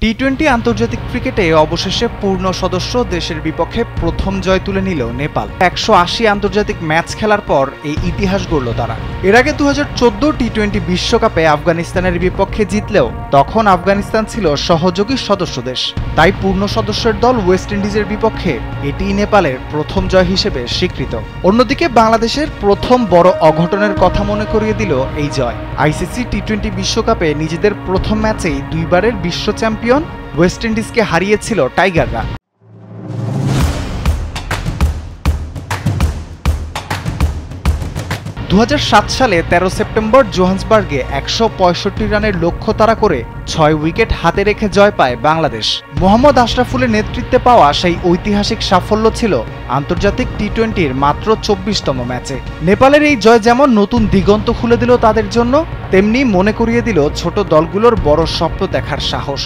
টি-20 আন্তর্জাতিক ক্রিকেটে অবশেষে পূর্ণ সদস্য দেশের বিপক্ষে প্রথম জয় তুলে নিল নেপাল। ১৮০ আন্তর্জাতিক ম্যাচ খেলার পর এই ইতিহাস গড়ল তারা। এর আগে ২০১৪ টি-20 বিশ্বকাপে আফগানিস্তানের বিপক্ষে জিতলেও তখন আফগানিস্তান ছিল সহযোগী সদস্য দেশ। তাই পূর্ণ সদস্যের দল ওয়েস্ট ইন্ডিজের বিপক্ষে এটিই নেপালের প্রথম জয় হিসেবে স্বীকৃত। অন্যদিকে বাংলাদেশের প্রথম বড় অঘটনের কথা মনে করিয়ে দিল এই জয়। আইসিসি টি-20 বিশ্বকাপে নিজেদের প্রথম ম্যাচেই দুইবারের বিশ্ব চ্যাম্পিয়ন ওয়েস্ট ইন্ডিজকে হারিয়েছিল টাইগাররা। ২০০৭ সালে ১৩ সেপ্টেম্বর জোহান্সবার্গে ১৬৫ রানের লক্ষ্য তাড়া করে ৬ উইকেট হাতে রেখে জয় পায় বাংলাদেশ। মোহাম্মদ আশরাফুলের নেতৃত্বে পাওয়া সেই ঐতিহাসিক সাফল্য ছিল আন্তর্জাতিক টি-20-র মাত্র ২৪তম ম্যাচে। নেপালের এই জয় যেমন নতুন দিগন্ত খুলে দিল তাদের জন্য, তেমনি মনে করিয়ে দিল ছোট দলগুলোর বড় স্বপ্ন দেখার সাহস।